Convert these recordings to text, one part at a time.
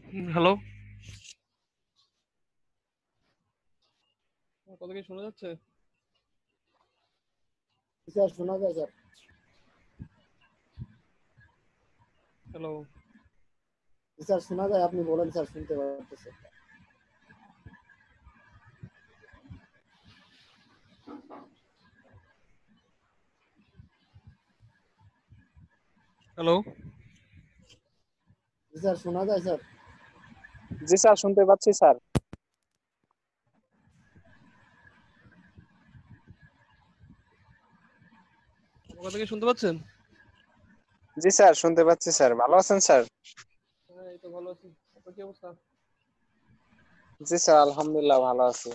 Hello, আমার কথা কি শোনা যাচ্ছে? স্যার শোনা যায় স্যার। হ্যালো, স্যার শোনা যায়, আপনি বলেন স্যার, শুনতে পারতেছে। হ্যালো, স্যার শোনা যায় স্যার। জি স্যার, শুনতে পাচ্ছি স্যার। আমার কথা কি শুনতে পাচ্ছেন? জি স্যার, শুনতে পাচ্ছি স্যার। ভালো আছেন স্যার? হ্যাঁ, এই তো ভালো আছি। আপনার কি অবস্থা? জি স্যার, আলহামদুলিল্লাহ ভালো আছি।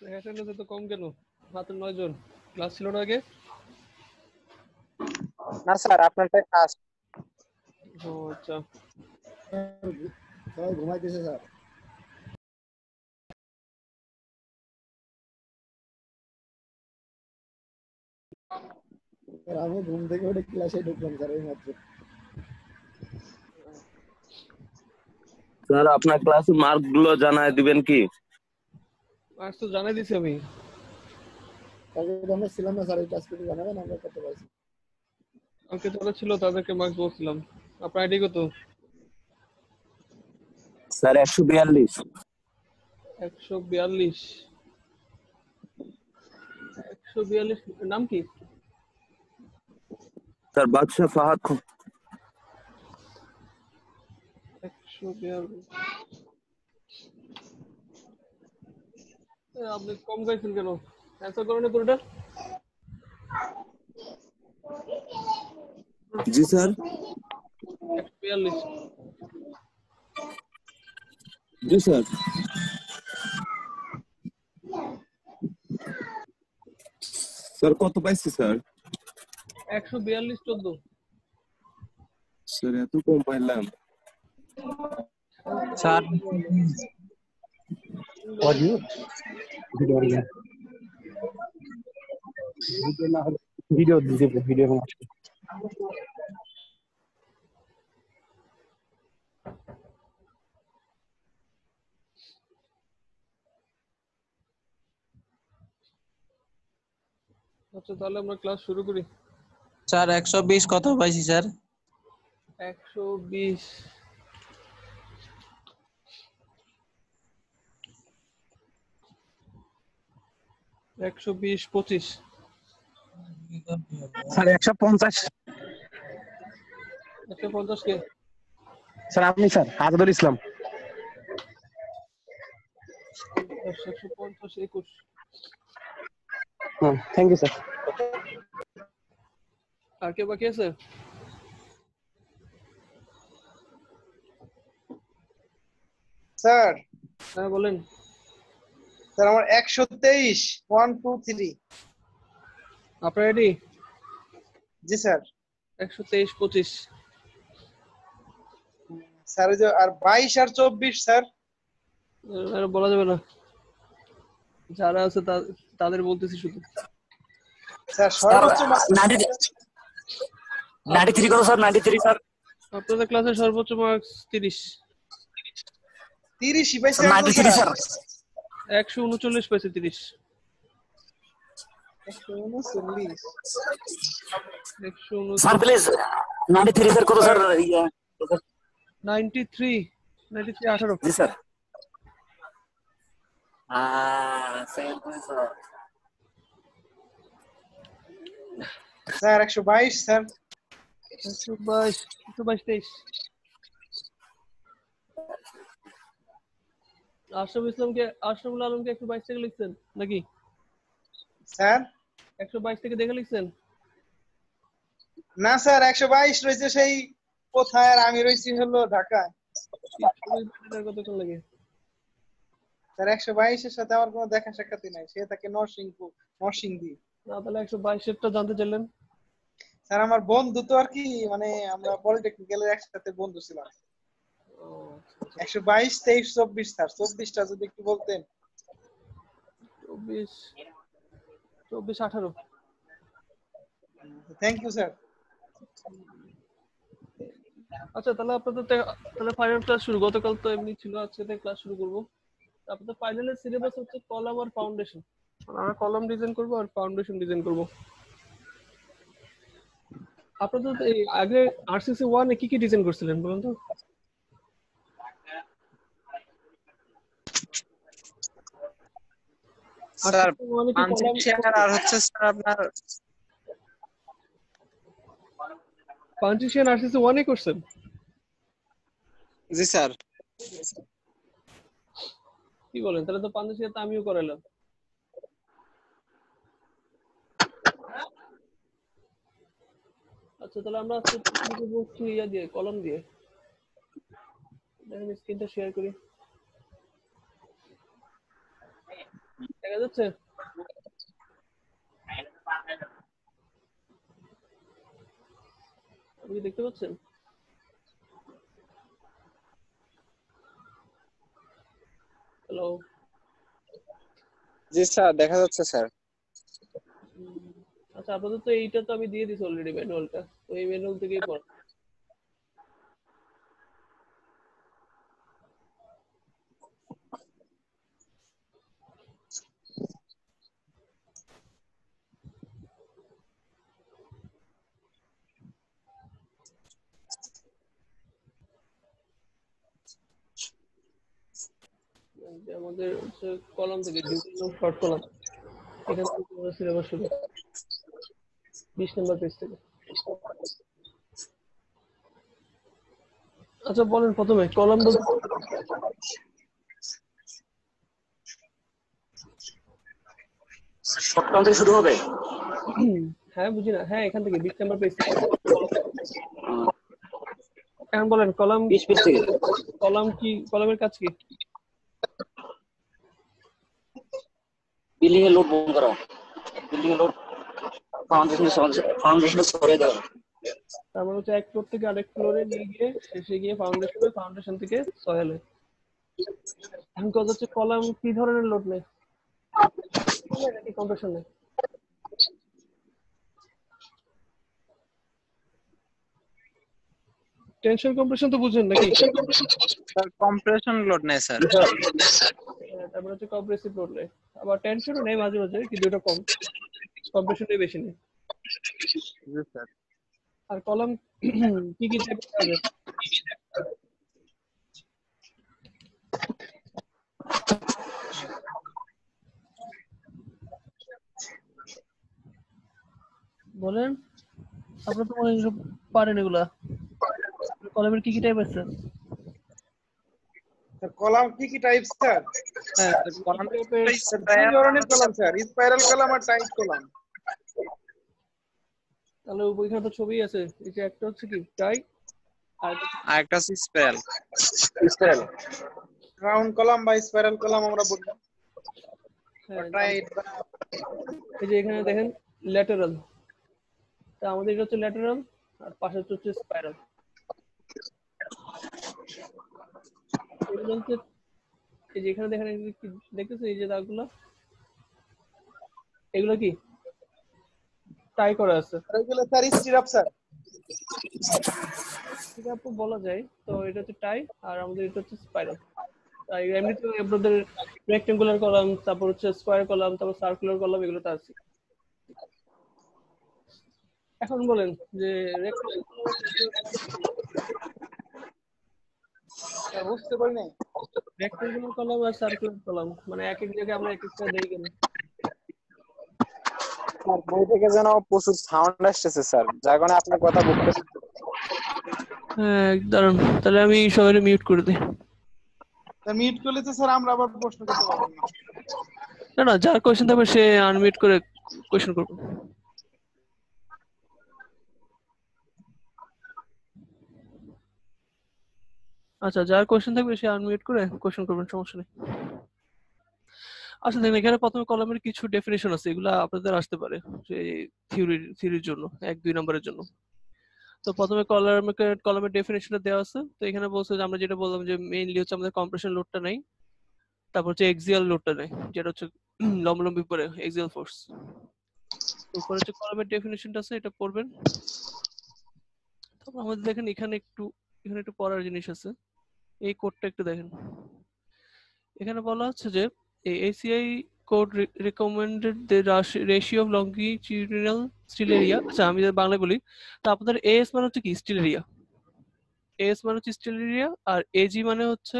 অ্যাটেন্ডেন্স এত কম কেন? মাত্র 9 জন। ক্লাস ছিল না আগে? না স্যার, আপনারটাই ফার্স্ট। ও আচ্ছা। সবাই ঘুমাইতেছে স্যার। স্যার আমি ঘুম থেকে উঠে ক্লাসে ঢুকলাম স্যার এই মাত্র। স্যার আপনার ক্লাসে মার্ক গুলো জানায় দিবেন কি? আজ তো জানাই দিছি আমি। কালকে তো আমরা ছিলাম না স্যার, এই টাস্ক করে জানাবেন আমরা করতে পারছি। কালকে যারা ছিল তাদেরকে মার্কস বলছিলাম। আপনার আইডি কত? স্যার 142। 142। 142 নাম কি? স্যার বাদশা ফাহাদ 142। আপনি কম গাইছেন কেন? অ্যান্সার করেন না পুরোটা? জি স্যার। 142। জি স্যার। স্যার কত পাইছি স্যার? 142 14। স্যার এত কম পাইলাম। স্যার অডিও ভিডিও দিতে ভিডিও আচ্ছা, তাহলে আমরা ক্লাস শুরু করি। স্যার 120 কত পাইছি স্যার? 120। একশো বিশ 25। স্যার 150। 150 কে? স্যার আপনি স্যার আজাদুল ইসলাম। 150 21। হ্যাঁ, থ্যাংক ইউ স্যার। আর কে বাকি আছে? স্যার, হ্যাঁ বলেন। স্যার আমার 123 1 2 3। আপনার আইডি? জি স্যার। 123 25। স্যার ওই যে আর 22 আর 24 স্যার। আর বলা যাবে না, যারা আছে তাদের বলতেছি শুধু। স্যার সর্বোচ্চ 93 কত স্যার? 93 স্যার। আপনাদের ক্লাসে সর্বোচ্চ মার্কস 30। 30ই পাইছে স্যার একজন 93 স্যার। স্যার। 139 পাইছে 30। 139। স্যার 139। প্লিজ 93 স্যার কত স্যার? 93 18। জি sir. Sir sir sir 122 sir. 122 122 23। Ashraful আলমকে 122 থেকে লিখছেন নাকি? স্যার 122 থেকে দেখে লিখছেন? না স্যার, 122 রয়েছে সেই কোথায়, আর আমি রয়েছি হলো ঢাকায়। কতক্ষণ লাগে? স্যার 122 এর সাথে আমার কোনো দেখা সাক্ষাৎই নাই, সে থাকে নরসিংদী। না, তাহলে 122 এরটা জানতে চাইলেন? স্যার আমার বন্ধু তো আর কি, মানে আমরা পলিটেকনিক্যালের একসাথে বন্ধু ছিলাম। 122 23 24 স্যার, 24টা যদি একটু বলতেন। 24 24 18। Thank you sir. আচ্ছা তাহলে আপনাদের তাহলে ফাইনাল ক্লাস শুরু, গতকাল তো এমনি ছিল, আজকে থেকে ক্লাস শুরু করবো। আপনাদের ফাইনালের সিলেবাস হচ্ছে কলাম আর ফাউন্ডেশন। আমরা কলাম ডিজাইন করবো আর ফাউন্ডেশন ডিজাইন করবো। আপনাদের এই আগে আরসিসি 1 এ কি কি ডিজাইন করছিলেন বলুন তো? স্যার RCC 1 এ কি কলাম পাঞ্চিং আর হচ্ছে স্যার আপনার পাঞ্চিশিয়ান আরসিসি 1 এ করছেন? জি স্যার। কি বলেন, তাহলে তো পাঞ্চিশিয়ান তো আমিও করাইলাম। আচ্ছা তাহলে আমরা আজকে শুরু করবো হচ্ছে ইয়া দিয়ে, কলম দিয়ে। দেখেন স্ক্রিনটা শেয়ার করি, দেখা যাচ্ছে? আপনি কি দেখতে পাচ্ছেন? হ্যালো? জি স্যার দেখা যাচ্ছে স্যার। আচ্ছা আপনাদের তো এইটা তো আমি দিয়ে দিছি অলরেডি ম্যানুয়ালটা, তো এই ম্যানুয়াল থেকেই পড়। যে আমাদের হচ্ছে কলাম থেকে ডিজাইন শর্ট কলাম, এখান থেকে আমরা সিলেবাস শুরু 20 নম্বর পেজ থেকে। আচ্ছা বলেন প্রথমে কলাম বলতে শর্ট কলাম থেকে শুরু হবে। হ্যাঁ বুঝি না, হ্যাঁ এখান থেকে 20 নম্বর পেজ থেকে। এখন বলেন কলাম 20 পেজ থেকে। কলাম কি, কলামের কাজ কি? বিল্ডিং এর লোড বন্ধ করা, বিল্ডিং এর লোড ফাউন্ডেশনে ছড়িয়ে দেওয়া। তার মানে হচ্ছে এক ফ্লোর থেকে আরেক ফ্লোরে নিয়ে গিয়ে শেষে গিয়ে ফাউন্ডেশনে, ফাউন্ডেশন থেকে সয়েলে। এখন কথা হচ্ছে কলাম কি ধরনের লোড নেয় নাকি কম্প্রেশন নেয়? টেনশন কম্প্রেশন তো বুঝেন নাকি? স্যার কম্প্রেশন লোড নেই স্যার। তারপরে হচ্ছে কম্প্রেসিভ লোড নেয়, আবার টেনশনও নেই মাঝে মাঝে, কিন্তু এটা কম, কম্প্রেশনটাই বেশি নেই। জি স্যার। আর কলাম কি কি টাইপের পাওয়া যায়? বলেন, আপনারা তো মনে হয় সব পারেন এগুলা। কলামের কি কি টাইপ আছে? কলাম কি কি টাইপ স্যার? হ্যাঁ কলাম দুই ধরনের কলাম স্যার, স্পাইরাল কলাম আর টাইট কলাম। তাহলে ওইখানে তো ছবি আছে, এই যে একটা হচ্ছে কি টাই, আর একটা স্পেল স্পেল রাউন্ড কলাম বা স্পাইরাল কলাম আমরা বলি। হ্যাঁ, টাইট এই যে এখানে দেখেন ল্যাটারাল, তা আমাদের এটা হচ্ছে ল্যাটারাল আর পাশে হচ্ছে স্পাইরাল। এগুলো হচ্ছে এই যে এখানে দেখেন, এগুলো কি দেখতেছেন এই যে দাগগুলো, এগুলো কি টাই করা আছে, এগুলো স্যার স্টিরাপ স্যার। এটা আপু বলা যায়। তো এটা হচ্ছে টাই আর আমাদের এটা হচ্ছে স্পাইরাল। তাই এমনিতে আপনাদের রেক্টেঙ্গুলার কলাম, তারপর হচ্ছে স্কোয়ার কলাম, তারপর সার্কুলার কলাম, এগুলো তো আছে। এখন বলেন যে বুঝতে পারি নাই। রেক্টেঙ্গুলার কলাম আর সার্কুলার কলাম মানে এক এক জায়গায় আমরা এক একটা দেই কেন? স্যার বই থেকে যেন প্রচুর সাউন্ড আসতেছে স্যার, যার কারণে আপনার কথা বুঝতে। হ্যাঁ দাঁড়ান, তাহলে আমি সবাই মিউট করে দিই। স্যার মিউট করলে তো স্যার আমরা আবার প্রশ্ন করতে পারবো না। না না, যার কোয়েশ্চেন থাকবে সে আনমিউট করে কোয়েশ্চেন করবে। আচ্ছা যার কোয়েশ্চেন থাকবে সে আনমিউট করে কোয়েশ্চেন করবেন, সমস্যা নেই। আচ্ছা দেখেন এখানে প্রথমে কলামের কিছু ডেফিনেশন আছে, এগুলা আপনাদের আসতে পারে যে থিওরির জন্য, 1-2 নম্বরের জন্য। তো প্রথমে কলামের ডেফিনেশনটা দেওয়া আছে। তো এখানে বলছে যে আমরা যেটা বললাম যে মেইনলি হচ্ছে আমাদের কম্প্রেশন লোডটা নাই, তারপর হচ্ছে এক্সিয়াল লোডটা নেই, যেটা হচ্ছে লম্বালম্বি পরে এক্সিয়াল ফোর্স। উপরে হচ্ছে কলামের ডেফিনেশনটা আছে, এটা পড়বেন। তারপর আমাদের দেখেন এখানে একটু পড়ার জিনিস আছে। এই কোডটা একটু দেখেন। এখানে বলা হচ্ছে যে ACI code recommended the ratio of longitudinal steel area. আচ্ছা আমি যদি বাংলা বলি, তা আপনাদের AS মানে হচ্ছে কি স্টিল এরিয়া, AS মানে হচ্ছে স্টিল এরিয়া, আর AG মানে হচ্ছে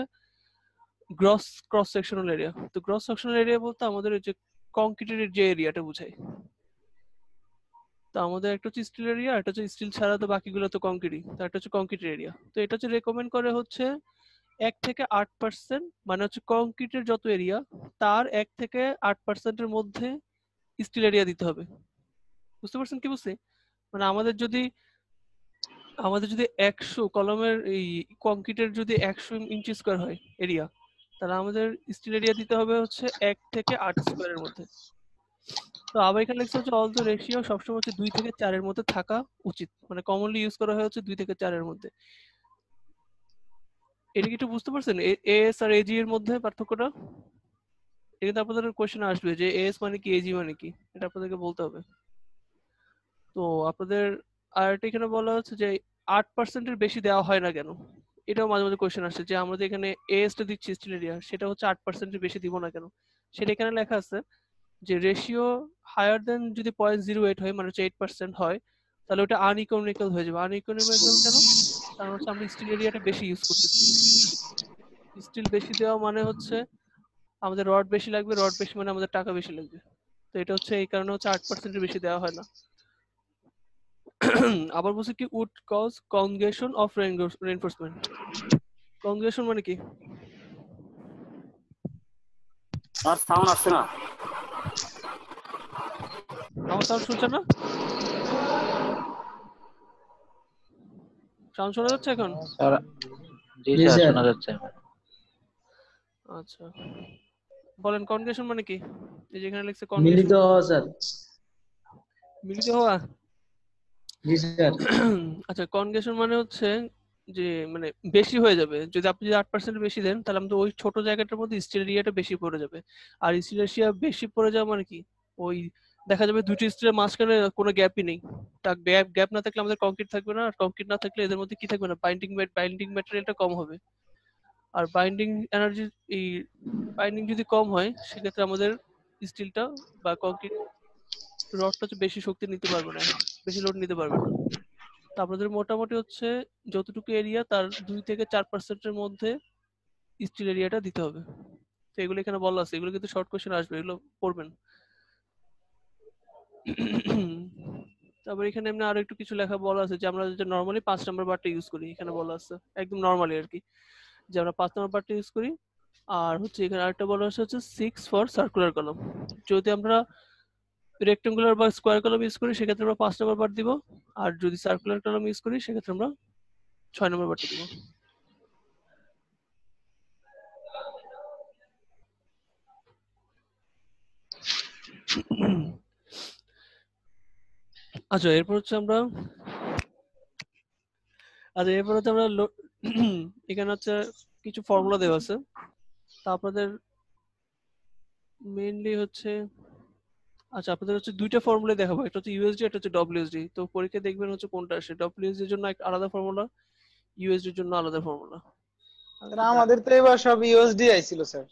গ্রস ক্রস সেকশনাল এরিয়া। তো গ্রস সেকশনাল এরিয়া বলতে আমাদের ওই যে কংক্রিটের যে এরিয়াটা বোঝায়। তো আমাদের একটা হচ্ছে স্টিল এরিয়া, একটা হচ্ছে স্টিল ছাড়া তো বাকিগুলো তো কংক্রিটই, তো একটা হচ্ছে কংক্রিটের এরিয়া। তো এটা হচ্ছে রেকমেন্ড করে হচ্ছে 1 থেকে 8%, মানে হচ্ছে কংক্রিটের যত এরিয়া তার 1 থেকে 8%-এর মধ্যে স্টিল এরিয়া দিতে হবে। বুঝতে পারছেন কি বলছি? মানে আমাদের যদি 100 কলমের এই কংক্রিটের যদি 100 ইঞ্চি স্কোয়ার হয় এরিয়া, তাহলে আমাদের স্টিল এরিয়া দিতে হবে হচ্ছে 1 থেকে 8 স্কোয়ারের মধ্যে। তো আবার এখানে লেখা হচ্ছে অল দ্য রেশিও সবসময় হচ্ছে 2 থেকে 4 এর মধ্যে থাকা উচিত, মানে কমনলি ইউজ করা হয় হচ্ছে 2 থেকে 4 এর মধ্যে। এটা কি একটু বুঝতে পারছেন এএস আর এজি এর মধ্যে পার্থক্যটা? এটা কিন্তু আপনাদের কোশ্চেন আসবে যে এএস মানে কি, এজি মানে কি, এটা আপনাদেরকে বলতে হবে। তো আপনাদের আর এটা এখানে বলা হচ্ছে যে 8%-এর বেশি দেওয়া হয় না কেন, এটাও মাঝে মাঝে কোশ্চেন আসছে যে আমরা এখানে এএসটা দিচ্ছি স্টিল এরিয়া, সেটা হচ্ছে 8%-এর বেশি দিব না কেন। সেটা এখানে লেখা আছে যে রেশিও হায়ার দেন যদি 0.08 হয়, মানে হচ্ছে 8% হয়, তাহলে ওটা আনইকোনমিক্যাল হয়ে যাবে। আনইকোনমিক্যাল কেন? কারণ হচ্ছে আমরা স্টিল এরিয়াটা বেশি ইউজ করতেছি। স্টিল বেশি দেওয়া মানে হচ্ছে আমাদের রড বেশি লাগবে, রড বেশি মানে আমাদের টাকা বেশি লাগবে। তো এটা হচ্ছে এই কারণে হচ্ছে 8%-এর বেশি দেওয়া হয় না। আবার বলছে কি উড কজ কনগেশন অফ রেইনফোর্সমেন্ট। কনগেশন মানে কি? আর সাউন্ড আসছে না। আমার সাউন্ড শুনছেন না? সাউন্ড শোনা যাচ্ছে এখন? স্যার জি জি স্যার স্যার। শোনা যাচ্ছে। আচ্ছা বলেন কনগেশন মানে কি? এই যেখানে লিখছে মিলিত কনগেশন। হওয়া স্যার। মিলিত হওয়া। জি স্যার। আচ্ছা কনগেশন মানে হচ্ছে যে মানে বেশি হয়ে যাবে। যদি আপনি 8% বেশি দেন তাহলে আমাদের ওই ছোট জায়গাটার মধ্যে স্টিল এরিয়াটা বেশি পড়ে যাবে। আর স্টিল এরিয়া বেশি পড়ে যাওয়া মানে কি, ওই দেখা যাবে দুটি স্টিলের মাঝখানে কোনো গ্যাপই নেই। তা গ্যাপ না থাকলে আমাদের কংক্রিট থাকবে না, আর কংক্রিট না থাকলে এদের মধ্যে কি থাকবে না, বাইন্ডিং ম্যাটেরিয়ালটা কম হবে। আর বাইন্ডিং এনার্জি, এই বাইন্ডিং যদি কম হয় সেক্ষেত্রে আমাদের স্টিলটা বা কংক্রিট রডটা হচ্ছে বেশি শক্তি নিতে পারবে না, বেশি লোড নিতে পারবে না। তো আপনাদের মোটামুটি হচ্ছে যতটুকু এরিয়া তার 2 থেকে 4%-এর মধ্যে স্টিল এরিয়াটা দিতে হবে। তো এগুলো এখানে বলা আছে, এগুলো কিন্তু শর্ট কোশ্চেন আসবে, এগুলো পড়বেন। তারপর এখানে এমনি আরো একটু কিছু লেখা বলা আছে যে আমরা যে নরমালি 5 নাম্বার বারটা ইউজ করি, এখানে বলা আছে একদম নরমালি আর কি, যে আমরা 5 নাম্বার বারটা ইউজ করি। আর হচ্ছে এখানে আরেকটা বলা আছে হচ্ছে 6 ফর সার্কুলার কলাম। যদি আমরা রেক্টেঙ্গুলার বা স্কোয়ার কলাম ইউজ করি সেক্ষেত্রে আমরা 5 নাম্বার বার দিব, আর যদি সার্কুলার কলাম ইউজ করি সেক্ষেত্রে আমরা 6 নাম্বার বারটা দিব। আচ্ছা এরপর হচ্ছে আমরা এখানে হচ্ছে কিছু ফর্মুলা দেওয়া আছে। তা আপনাদের মেইনলি হচ্ছে, আচ্ছা আপনাদের হচ্ছে দুইটা ফর্মুলা দেখাবো, একটা হচ্ছে ইউএসডি, একটা হচ্ছে ডব্লিউএসডি। তো পরীক্ষা দেখবেন হচ্ছে কোনটা আসে, ডব্লিউএসডি এর জন্য একটা আলাদা ফর্মুলা, ইউএসডি এর জন্য আলাদা ফর্মুলা। স্যার আমাদের তো এবার সব ইউএসডি আইছিল স্যার।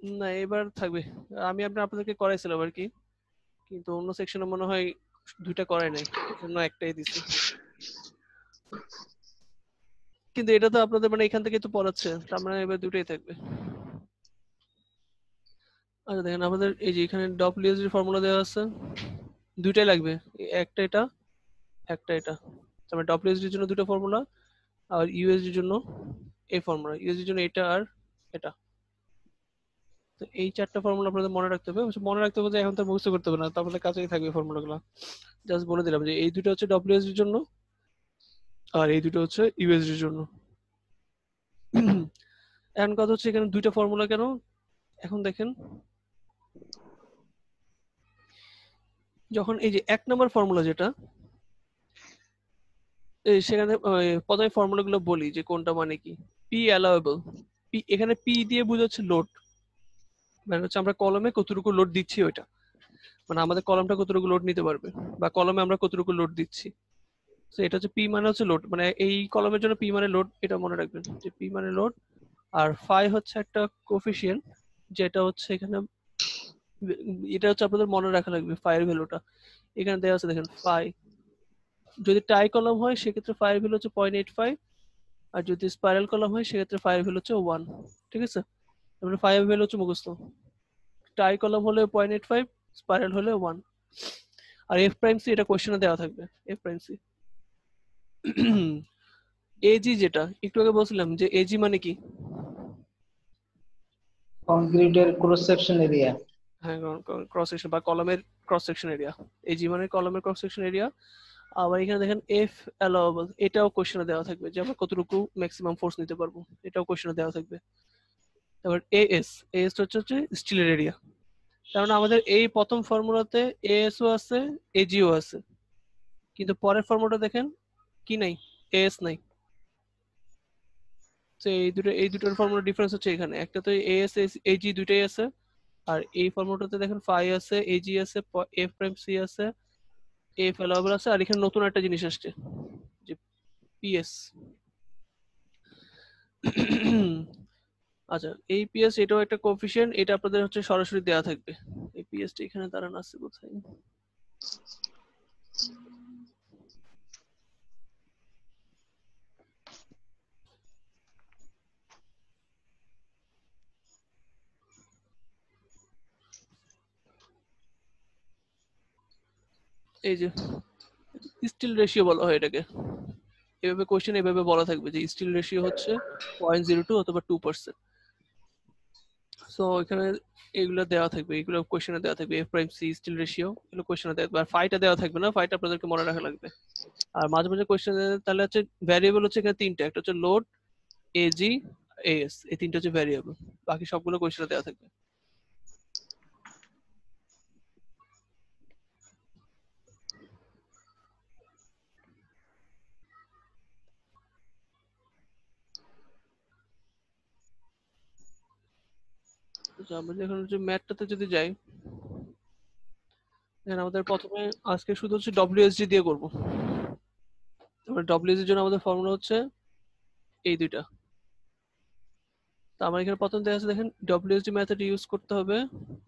না এবার থাকবে, আমি আপনাদেরকে করাইছিলাম আর কি, কিন্তু অন্য সেকশনে মনে হয় দুইটা করাই নাই, জন্য একটাই দিছি। কিন্তু এটা তো আপনাদের মানে এখান থেকে তো পড়াচ্ছে, তার মানে এবার দুটোই থাকবে। আচ্ছা দেখেন আমাদের এই যে এখানে ডব্লিউএসডি ফর্মুলা দেওয়া আছে, দুইটাই লাগবে, একটা এটা একটা এটা। তারপরে ডব্লিউএসডি এর জন্য দুটো ফর্মুলা, আর ইউএসডি এর জন্য এই ফর্মুলা, ইউএসডি এর জন্য এটা আর এটা। তো এই চারটা ফর্মুলা আপনাদের মনে রাখতে হবে। মনে রাখতে হবে যে এখন তো মুখস্থ করতে হবে না, তাহলে কাছেই থাকবে ফর্মুলাগুলো। জাস্ট বলে দিলাম যে এই দুটো হচ্ছে ডব্লিউএসডি এর জন্য আর এই দুটো হচ্ছে ইউএসডি এর জন্য। এখন কথা হচ্ছে এখানে দুইটা ফর্মুলা কেন, এখন দেখেন যখন এই যে 1 নম্বর ফর্মুলা যেটা, সেখানে প্রথমে ফর্মুলাগুলো বলি যে কোনটা মানে কি। পি অ্যালাউয়েবল, পি এখানে পি দিয়ে বোঝাচ্ছে লোড, মানে হচ্ছে আমরা কলমে কতটুকু লোড দিচ্ছি ওইটা, মানে আমাদের কলমটা কতটুকু লোড নিতে পারবে বা কলমে আমরা কতটুকু লোড দিচ্ছি। তো এটা হচ্ছে পি মানে হচ্ছে লোড, মানে এই কলমের জন্য পি মানে লোড, এটা মনে রাখবেন যে পি মানে লোড। আর ফাই হচ্ছে একটা কোফিশিয়েন্ট, যেটা হচ্ছে এখানে, এটা হচ্ছে আপনাদের মনে রাখা লাগবে ফাইয়ের ভ্যালুটা। এখানে দেওয়া আছে দেখেন ফাই, যদি টাই কলম হয় সেক্ষেত্রে ফাইয়ের ভ্যালু হচ্ছে 0.85, আর যদি স্পাইরাল কলম হয় সেক্ষেত্রে ফাইয়ের ভ্যালু হচ্ছে 1। ঠিক আছে, তারপরে ফাইয়ের ভ্যালু হচ্ছে মুখস্থ। টাই কলম হলে 0.85, স্পাইরাল হলে 1। আর এফ প্রাইম সি এটা কোশ্চেনে দেওয়া থাকবে, এফ প্রাইম সি। এজি যেটা একটু আগে বলছিলাম যে এজি মানে কি? কংক্রিটের ক্রস সেকশন এরিয়া। হ্যাঁ, ক্রস সেকশন বা কলমের ক্রস সেকশন এরিয়া। এজি মানে কলমের ক্রস সেকশন এরিয়া। আবার এখানে দেখেন এফ অ্যালাউয়েবল, এটাও কোশ্চেনে দেওয়া থাকবে যে আমরা কতটুকু ম্যাক্সিমাম ফোর্স নিতে পারবো, এটাও কোশ্চেনে দেওয়া থাকবে। তারপর এএস, এএস হচ্ছে স্টিলের এরিয়া। তার মানে আমাদের এই প্রথম ফর্মুলাতে এএসও আছে, এজিও আছে, কিন্তু পরের ফর্মুলাটা দেখেন কি নাই, এএস নাই। তো এই দুটোর ফর্মুলা ডিফারেন্স হচ্ছে এখানে, একটা তো এএস এজি দুটোই আছে, আর এই ফর্মুলাটাতে দেখেন ফাই আছে, এজি আছে, এফ প্রাইম সি আছে, এফ অ্যালাউয়েবল আছে, আর এখানে নতুন একটা জিনিস আসছে যে পিএস। আচ্ছা, এই পিএস এটাও একটা কোএফিশিয়েন্ট, এটা আপনাদের হচ্ছে সরাসরি দেওয়া থাকবে। এই পিএসটা এখানে দাঁড়ানো আছে কোথায়, এই যে স্টিল রেশিও বলা হয় এটাকে। এভাবে কোশ্চেন এভাবে বলা থাকবে যে স্টিল রেশিও হচ্ছে 0.02 অথবা 2%। সো এখানে এগুলো দেওয়া থাকবে, এগুলো কোশ্চেনে দেওয়া থাকবে, F prime C, steel ratio, এগুলো কোশ্চেনে দেওয়া থাকবে। আর ফাইটা দেওয়া থাকবে না, ফাইটা আপনাদেরকে মনে রাখা লাগবে। আর মাঝে মাঝে কোশ্চেন তাহলে হচ্ছে ভ্যারিয়েবল হচ্ছে এখানে তিনটা, একটা হচ্ছে লোড, এজি, এএস, এই তিনটা হচ্ছে ভ্যারিয়েবল, বাকি সবগুলো কোশ্চেনে দেওয়া থাকবে। আমরা এখন হচ্ছে ম্যাথটাতে যদি যাই, আমাদের প্রথমে আজকে শুধু হচ্ছে ডব্লিউএসজি দিয়ে করবো। ডব্লিউএসজির জন্য আমাদের ফর্মুলা হচ্ছে এই দুইটা। তো আমার এখানে প্রথম দেখা আছে দেখেন ডব্লিউএসজি মেথড ইউজ করতে হবে।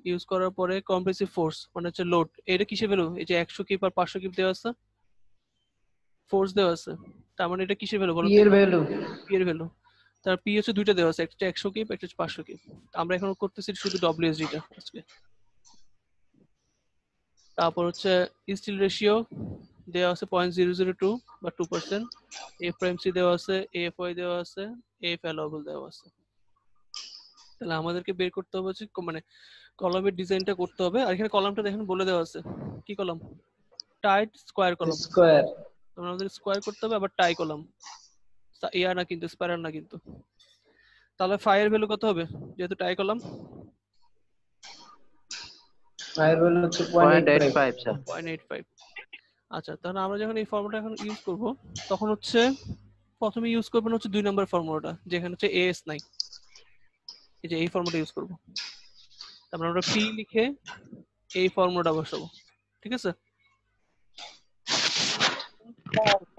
ইউজ করার পরে কম্প্রেসিভ ফোর্স মানে হচ্ছে লোড, এটা কিসে ভ্যালু, এই যে 100 কিপ আর 500 কিপ দেওয়া আছে, ফোর্স দেওয়া আছে, তার মানে এটা কিসের ভ্যালু বলো, পি এর ভ্যালু। পি এর ভ্যালু। তার পি হচ্ছে দুইটা দেওয়া আছে, একটা 100 কিপ, একটা 500 কিপ। আমরা এখন করতেছি শুধু ডব্লিউএসজি টা আজকে। তারপর হচ্ছে স্টিল রেশিও দেওয়া আছে 0.002 বা 2%, এফ প্রাইম সি দেওয়া আছে, এফওয়াই দেওয়া আছে, এফ অ্যালাউয়েবল দেওয়া আছে। তাহলে আমাদেরকে বের করতে হবে হচ্ছে মানে কলামের ডিজাইনটা করতে হবে। আর এখানে কলামটা দেখেন বলে দেওয়া আছে কি column, tight square column. Square. আমাদের স্কোয়ার করতে হবে, আবার টাই কলাম, ইয়া না কিন্তু, স্পাইরাল না কিন্তু। তাহলে ফাইয়ের ভ্যালু কত হবে যেহেতু টাই কলাম, ফাইয়ের ভ্যালু হচ্ছে 0.85 স্যার। 0.85। আচ্ছা, তাহলে আমরা যখন এই ফর্মুলাটা এখন ইউজ করব, তখন হচ্ছে প্রথমে ইউজ করবেন হচ্ছে 2 নম্বর ফর্মুলাটা, যেখানে হচ্ছে এএস নাই, এই যে এই ফর্মুলাটা ইউজ করব। তারপর আমরা পি লিখে এই ফর্মুলাটা বসাবো, ঠিক আছে?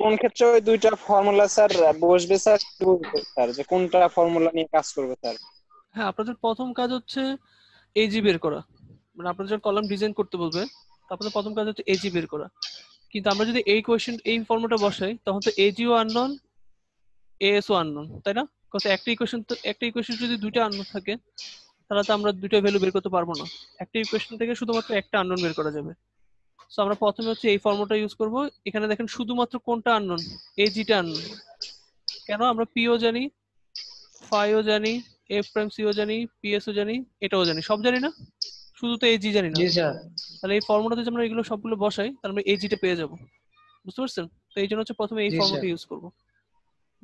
কোন ক্ষেত্রে ওই দুইটা ফর্মুলা স্যার বসবে স্যার, স্যার যে কোনটা ফর্মুলা নিয়ে কাজ করবে স্যার? হ্যাঁ, আপনাদের প্রথম কাজ হচ্ছে এজি বের করা, মানে আপনাদের যখন কলাম ডিজাইন করতে বলবে আপনাদের প্রথম কাজ হচ্ছে এজি বের করা। কিন্তু আমরা যদি এই কোয়েশ্চেন এই ফর্মুলাটা বসাই তখন তো এজিও আননোন, এএসও আননোন, তাই না? কত একটা ইকুয়েশন, তো একটা ইকুয়েশন যদি দুইটা আননোন থাকে তাহলে তো আমরা দুইটা ভ্যালু বের করতে পারবো না। একটা ইকুয়েশন থেকে শুধুমাত্র একটা আননোন বের করা যাবে। সো আমরা প্রথমে হচ্ছে এই ফর্মুলাটা ইউজ করব। এখানে দেখেন শুধুমাত্র কোনটা আননোন, এজিটা আননোন। কেন? আমরা পিও জানি, ফাইও জানি, এফ প্রাইম সিও জানি, পিএসও জানি, এটাও জানি, সব জানি না, শুধু তো এজি জানি না। জি স্যার। তাহলে এই ফর্মুলাতে যদি আমরা এগুলো সবগুলো বসাই তাহলে আমরা এজিটা পেয়ে যাব, বুঝতে পারছেন? তো এই জন্য হচ্ছে প্রথমে এই জি ফর্মুলাটা স্যার। ইউজ করব।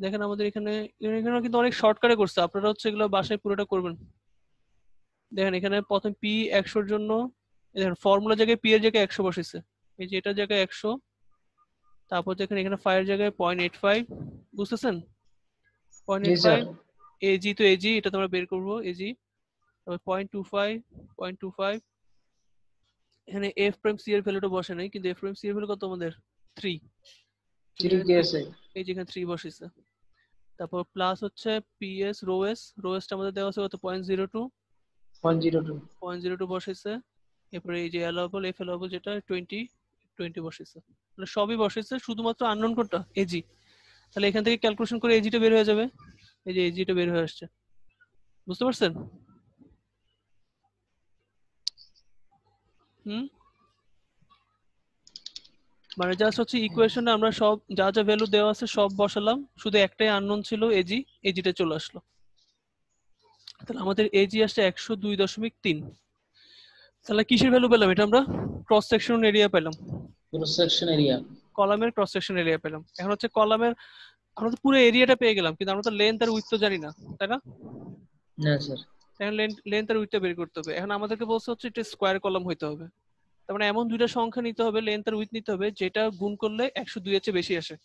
দেখেন আমাদের এখানে এখানে কিন্তু অনেক শর্টকাটে করছে, আপনারা হচ্ছে এগুলো বাসায় পুরোটা করবেন। দেখেন এখানে প্রথম পি 100 এর জন্য দেখেন ফর্মুলা জায়গায় পি এর জায়গায় 100 বসেছে, এই যে এটার জায়গায় 100। তারপর দেখেন এখানে ফাইভ এর জায়গায় 0.85, বুঝতেছেন? জি স্যার। 0.85 এজি, তো এজি এটা তোমরা বের করবো এজি। তারপর 0.25 এখানে এফ প্রাইম সি এর ভ্যালুটা বসে নাই, কিন্তু এফ প্রাইম সি এর ভ্যালু কত আমাদের 3। 3 কেসে এই যেখানে 3 বসেছে। তারপর প্লাস হচ্ছে পিএস রোএসটা আমাদের দেওয়া আছে কত 0.02 0.02 বসেছে। এরপরে এই যে অ্যালাউবল এফ অ্যালাউবল যেটা 20 বসেছে, মানে সবই বসেছে, শুধুমাত্র আননোন কোনটা এজি। তাহলে এখান থেকে ক্যালকুলেশন করে এজিটা বের হয়ে যাবে, এই যে এজিটা বের হয়ে আসছে, বুঝতে পারছেন? মানে জাস্ট হচ্ছে ইকুয়েশনে আমরা সব যা যা ভ্যালু দেওয়া আছে সব বসালাম, শুধু একটাই আননোন ছিল এজিটা চলে আসলো। তাহলে আমাদের এজি আসছে 102.3। তাহলে কিসের ভ্যালু পেলাম? এটা আমরা ক্রস সেকশন এরিয়া পেলাম, কলামের ক্রস সেকশন এরিয়া পেলাম। এখন হচ্ছে কলামের আমরা তো পুরো এরিয়াটা পেয়ে গেলাম, কিন্তু আমরা তো লেন্থ আর উইডথ তো জানি না, তাই না? না স্যার। এখন লেন্থ আর উইডথটা বের করতে হবে। এখন আমাদেরকে বলছে হচ্ছে এটা স্কয়ার কলাম হইতে হবে, তার মানে এমন দুইটা সংখ্যা নিতে হবে, লেন্থ আর উইডথ নিতে হবে যেটা গুণ করলে 102 এর চেয়ে বেশি আসে।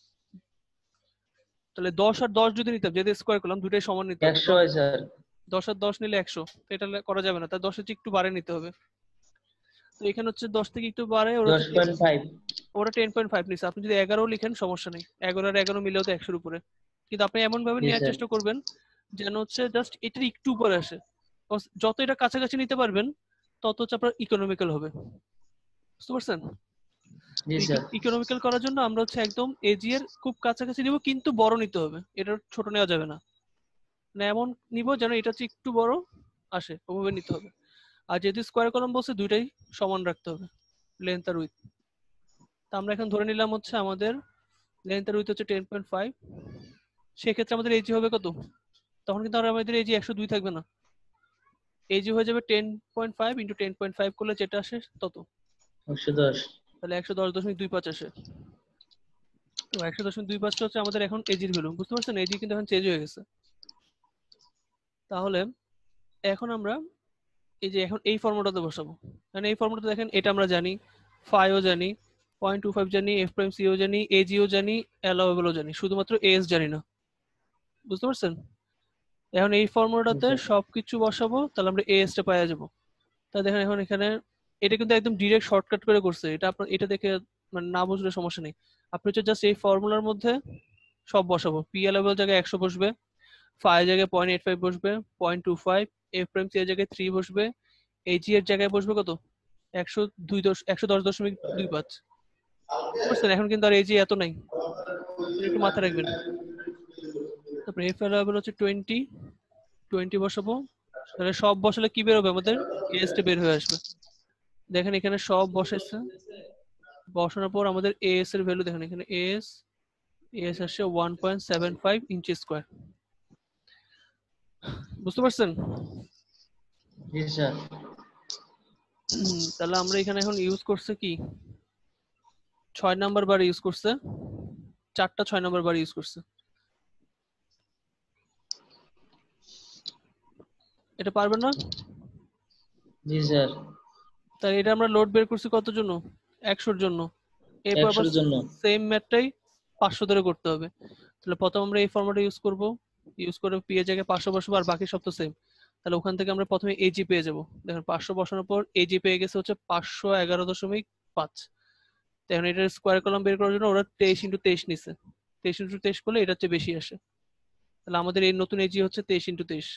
তাহলে 10 আর 10 যদি নিতাম, যেটা স্কয়ার কলাম দুটোই সমান নিতে হবে। 100 হয় স্যার। 10 আর 10 নিলে 100, তো এটা করা যাবে না, তাই 10 এর চেয়ে একটু বাড়ে নিতে হবে। তো এখানে হচ্ছে 10 থেকে একটু বাড়ে, ওরা 10.5 নিছে। আপনি যদি 11 লিখেন সমস্যা নেই, 11 আর 11 মিলেও তো 100 এর উপরে, কিন্তু আপনি এমন ভাবে নেওয়ার চেষ্টা করবেন যেন হচ্ছে জাস্ট এটার একটু উপরে আসে। যত এটা কাছাকাছি নিতে পারবেন তত হচ্ছে আপনার ইকোনমিক্যাল হবে, বুঝতে পারছেন? ইকোনমিক্যাল করার জন্য আমরা হচ্ছে একদম এজি এর খুব কাছাকাছি নিব, কিন্তু বড় নিতে হবে, এটা ছোট নেওয়া যাবে না। মানে এমন নিব যেন এটা হচ্ছে একটু বড় আসে, ওভাবে নিতে হবে। আর যেহেতু স্কয়ার কলাম বলছে দুইটাই সমান রাখতে হবে, লেন্থ আর উইডথ। তো আমরা এখন ধরে নিলাম হচ্ছে আমাদের লেন্থ আর উইডথ হচ্ছে 10.5। সেক্ষেত্রে আমাদের এজি হবে কত? তখন কিন্তু আর আমাদের এজি 102 থাকবে না, এজি হয়ে যাবে 10.5 ইন্টু 10.5 করলে যেটা আসে তত 110। তাহলে 110.25 আসে। তো 110.25 হচ্ছে আমাদের এখন এজির ভ্যালু, বুঝতে পারছেন? এজি কিন্তু এখন চেঞ্জ হয়ে গেছে। তাহলে এখন আমরা এই যে এখন এই ফর্মুলাতে বসাবো, কারণ এই ফর্মুলাতে দেখেন এটা আমরা জানি, ফাইও জানি, 0.25 জানি, এফ প্রাইম সিও জানি, এজিও জানি, অ্যালাউয়েবলও জানি, শুধুমাত্র এস জানি না, বুঝতে পারছেন? এখন এই ফর্মুলাটাতে সবকিছু বসাবো, তাহলে আমরা এস টা পাওয়া যাবো। তাহলে দেখেন এখন এখানে এটা কিন্তু একদম ডিরেক্ট শর্টকাট করে করছে, এটা আপনার এটা দেখে মানে না বুঝলে সমস্যা নেই। আপনি হচ্ছে জাস্ট এই ফর্মুলার মধ্যে সব বসাবো, পি অ্যালাউয়েবল জায়গায় 100 বসবে, ফাই জায়গায় 0.85 বসবে, 0.25, এফ প্রাইম সি এর জায়গায় 3 বসবে, এজি এর জায়গায় বসবে কত 110.25। বুঝছেন? এখন কিন্তু আর এজি এত নাই, একটু মাথায় রাখবেন। তারপরে এফ অ্যালাউয়েবল হচ্ছে 20 বসাবো। তাহলে সব বসালে কি বের হবে? আমাদের এস টা বের হয়ে আসবে। দেখেন এখানে সব বসাইছে, বসানোর পর আমাদের এস এর ভ্যালু দেখেন, এখানে এস আসছে 1.75 ইঞ্চি স্কয়ার, বুঝতে পারছেন? জি স্যার। তাহলে আমরা এখানে এখন ইউজ করছে কি 6 নাম্বার বার ইউজ করছে, 4টা 6 নাম্বার বার ইউজ করছে। এটা পারবেন না? জি স্যার। তাই এটা আমরা লোড বের করছি কত জন্য? 100 এর জন্য। এরপর 100 এর জন্য সেম ম্যাথটাই 500 ধরে করতে হবে। তাহলে প্রথম আমরা এই ফরম্যাটে ইউজ করব, ইউজ করে পি এর জায়গায় 500 বসাবো, আর বাকি সব তো সেম। তাহলে ওখান থেকে আমরা প্রথমে এজি পেয়ে যাব। দেখেন 500 বসানোর পর এজি পেয়ে গেছে হচ্ছে 511.5। এখন এটা স্কয়ার কলাম বের করার জন্য ওরা 23 ইনটু 23 নিছে, 23 ইনটু 23 করলে এটা হচ্ছে বেশি আসে। তাহলে আমাদের এই নতুন এজি হচ্ছে 23 ইনটু 23।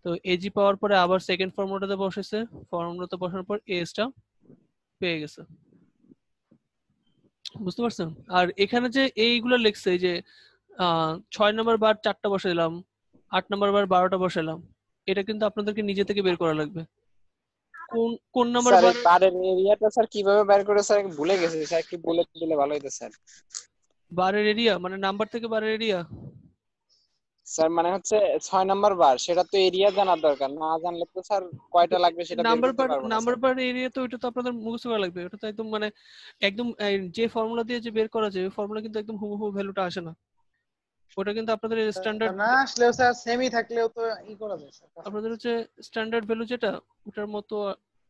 তো এজি পাওয়ার পরে আবার সেকেন্ড ফর্মুলাতে বসেছে, ফর্মুলাতে বসানোর পর এস টা পেয়ে গেছে, বুঝতে পারছেন? আর এখানে যে এইগুলো লিখছে যে 6 নাম্বার বার 4টা বসাইলাম, 8 নাম্বার বার 12টা বসাইলাম, এটা কিন্তু আপনাদেরকে নিজে থেকে বের করা লাগবে। কোন নাম্বার স্যার বার বারের এরিয়াটা স্যার কিভাবে বের করে স্যার ভুলে গেছি স্যার, একটু বলে দিলে ভালো হতো স্যার। বারের এরিয়া মানে নাম্বার থেকে বারের এরিয়া? স্যার মানে হচ্ছে 6 নাম্বার বার, সেটা তো এরিয়া জানার দরকার, না জানলে তো স্যার কয়টা লাগবে সেটা বের নাম্বার করতে বার পারবো না নাম্বার স্যার। বার এরিয়া তো ওটা তো আপনাদের মুখস্থ করা লাগবে, ওটা তো একদম মানে একদম যে ফর্মুলা দিয়ে যে বের করা যায় ওই ফর্মুলা কিন্তু একদম হুবহু ভ্যালুটা আসে না, ওটা কিন্তু আপনাদের স্ট্যান্ডার্ড না আসলেও স্যার সেমি থাকলেও তো ই করা যায় স্যার। আপনাদের হচ্ছে স্ট্যান্ডার্ড ভ্যালু যেটা ওটার মতো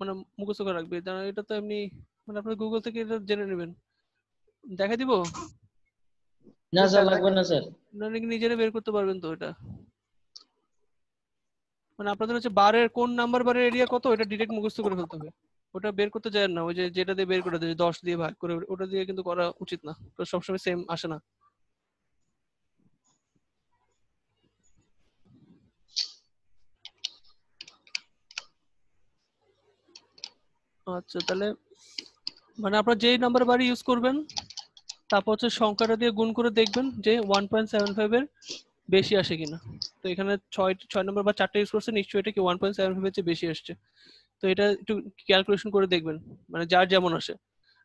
মানে মুখস্থ করে রাখবে। এটা তো এমনি মানে আপনি গুগল থেকে এটা জেনে নেবেন। দেখা দিব? না স্যার, লাগবে না স্যার। আপনারা নিজেরা বের করতে পারবেন তো এটা। মানে আপনাদের হচ্ছে বারের কোন নাম্বার বারের এরিয়া কত এটা ডিরেক্ট মুখস্থ করে ফেলতে হবে। ওটা বের করতে যায় না, ওই যে যেটা দিয়ে বের করে দেয় 10 দিয়ে ভাগ করে, ওটা দিয়ে কিন্তু করা উচিত না, তো সবসময় সেম আসে না। আচ্ছা তাহলে মানে আপনার যেই নাম্বার বাড়ি ইউজ করবেন, তারপর হচ্ছে সংখ্যাটা দিয়ে গুণ করে দেখবেন যে 1.75 এর বেশি আসে কিনা। তো এখানে 6 নম্বর বা 4টা ইউজ করছে, নিশ্চয়ই এটা কি 1.75 এর চেয়ে বেশি আসছে। তো এটা একটু ক্যালকুলেশন করে দেখবেন, মানে যার যেমন আসে।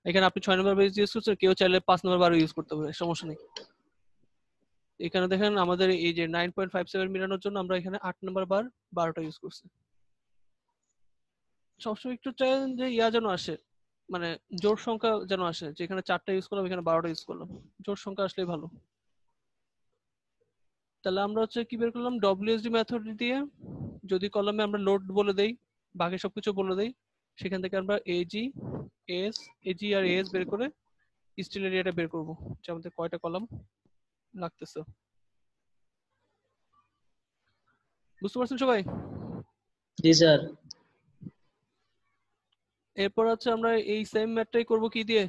এখানে আপনি 6 নম্বর বেস ইউজ করছেন, কেউ চাইলে 5 নম্বর বারও ইউজ করতে পারে, সমস্যা নেই। এখানে দেখেন আমাদের এই যে 9.57 মিলানোর জন্য আমরা এখানে 8 নম্বর বার 12টা ইউজ করছি। সবসময় একটু চাই যে যেন আসে, মানে জোড় সংখ্যা যেন আসে, যেখানে 4টা ইউজ করলাম এখানে 12টা ইউজ করলাম, জোড় সংখ্যা আসলেই ভালো। তাহলে আমরা হচ্ছে কি বের করলাম, ডব্লিউএসডি মেথড দিয়ে যদি কলামে আমরা লোড বলে দেই, বাকি সবকিছু বলে দেই, সেখান থেকে আমরা এজি আর এস বের করে স্টিল এরিয়াটা বের করবো, যে আমাদের কয়টা কলাম লাগতেছে। বুঝতে পারছেন সবাই? জি স্যার। এরপর হচ্ছে আমরা এই সেম ম্যাথটাই করব কি দিয়ে,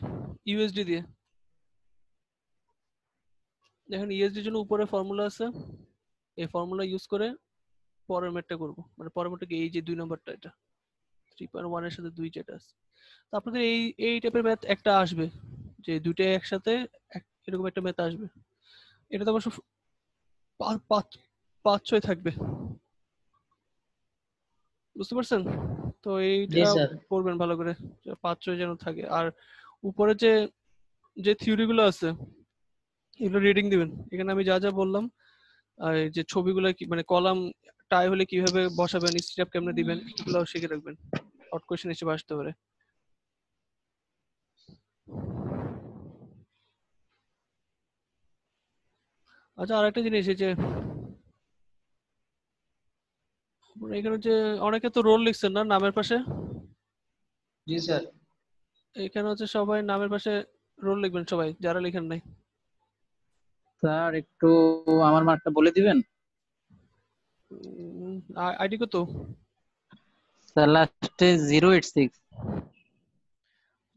ইউএসডি দিয়ে। দেখেন ইউএসডির জন্য উপরে ফর্মুলা আছে, এই ফর্মুলা ইউজ করে পরের ম্যাথটা করবো, মানে পরের ম্যাথটা এই যে 2 নম্বরটা, এটা 3.1 এর সাথে 2 যেটা আছে। তো আপনাদের এই টাইপের ম্যাথ একটা আসবে, যে দুইটাই একসাথে এরকম একটা ম্যাথ আসবে। এটা তো অবশ্য 5-6 থাকবে, বুঝতে পারছেন? তো জি এইটা স্যার। করবেন ভালো করে, 5-6 যেন থাকে। আর উপরে যে যে থিওরি গুলো আছে এগুলো রিডিং দিবেন। এখানে আমি যা যা বললাম, আর এই যে ছবিগুলো কি মানে কলাম টাই হলে কিভাবে বসাবেন, স্টেপ কেমনে দিবেন, এগুলো শিখে রাখবেন, শর্ট কোশ্চেন হিসেবে আসতে পারে। আচ্ছা আরেকটা জিনিস, এই যে এখানে যে অনেকে তো রোল লিখছেন না নামের পাশে, জি স্যার। এখানে হচ্ছে সবাই নামের পাশে রোল লিখবেন, সবাই যারা লিখেন নাই। স্যার একটু আমার মার্কটা বলে দিবেন? আইডি কত? স্যার লাস্টে 086।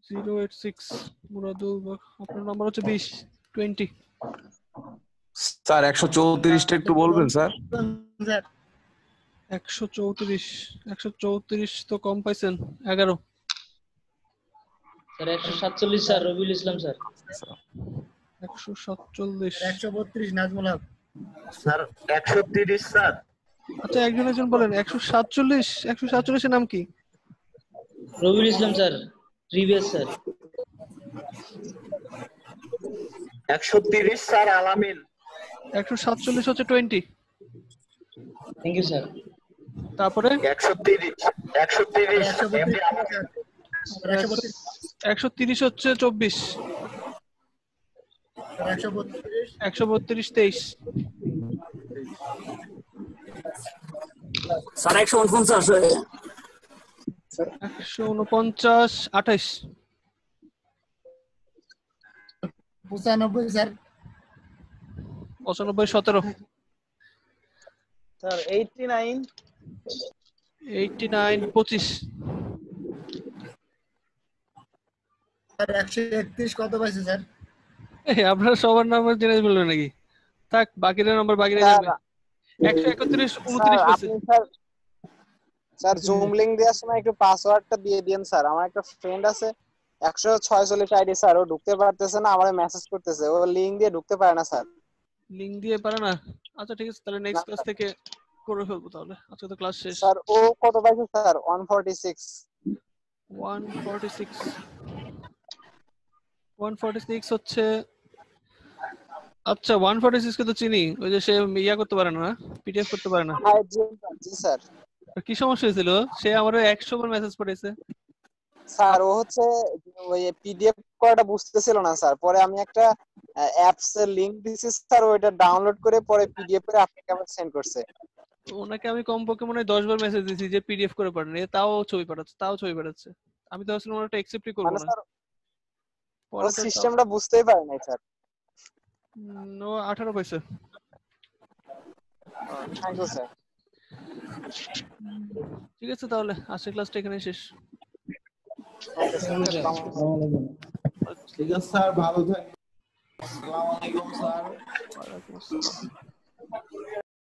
086 মুরাদুল বাক। আপনার নাম্বার হচ্ছে 20 স্যার 134টা একটু বলবেন স্যার? 134 তো কম পাইছেন, 11। Sir 147 sir, Rabiul Islam sir. 147। 132 Nazmul Haque. Sir 130 sir. আচ্ছা একজন বলেন 147। 147 এর নাম কি? Rabiul Islam sir, previous sir. 130 sir Alamin. 147 হচ্ছে 20। Thank you sir. তারপরে 130 এমডি আমার। 130 হচ্ছে 24। 132 23। স্যার 149 149 28। 95 স্যার। 95 17। স্যার 89 25। স্যার 131 কত পাইছে স্যার? আপনারা সবার নাম্বার জেনে বলবেন নাকি? থাক বাকিরা নাম্বার বাকিরা যাবে। 131 29 পাইছে। স্যার জুম লিংক দেওয়ার সময় একটু পাসওয়ার্ডটা দিয়ে দিন স্যার। আমার একটা ফ্রেন্ড আছে 146 আইডি স্যার, ও ঢুকতে পারতেছে না, আমারে মেসেজ করতেছে, ও লিংক দিয়ে ঢুকতে পারে না স্যার। লিংক দিয়ে পারে না? আচ্ছা ঠিক আছে, তাহলে নেক্সট ক্লাস থেকে করে ফেলবো তাহলে, আজকে তো ক্লাস শেষ। স্যার ও কত পাইছে স্যার? 146। 146 হচ্ছে, আচ্ছা 146 কে তো চিনি, ওই যে সে ইয়া করতে পারে না, পিডিএফ করতে পারে না। জি স্যার। কি সমস্যা হয়েছিল? সে আমারে 100 বার মেসেজ পাঠাইছে। স্যার ও হচ্ছে ওই পিডিএফ করাটা বুঝতেছিল না স্যার, পরে আমি একটা অ্যাপস এর লিংক দিছি স্যার, ওইটা ডাউনলোড করে পরে পিডিএফ করে আপনাকে আবার সেন্ড করছে। ওনাকে আমি কমপক্ষে মনে হয় 10 বার মেসেজ দিয়েছি যে পিডিএফ করে পাঠান, তাও ছবি পাঠাচ্ছে। আমি তো আসলে ওনাটা অ্যাকসেপ্টই করব মানে না। স্যার পরে ও তো সিস্টেমটা বুঝতেই পারে নাই স্যার। ও 18 পাইছে। Thank you sir. ঠিক আছে তাহলে আজকের ক্লাসটা এখানে শেষ। ওকে স্যার, আসসালামু আলাইকুম। ঠিক আছে স্যার, ভালো থাকবেন। আসসালামু আলাইকুম স্যার। ওয়ালাইকুম আসসালাম।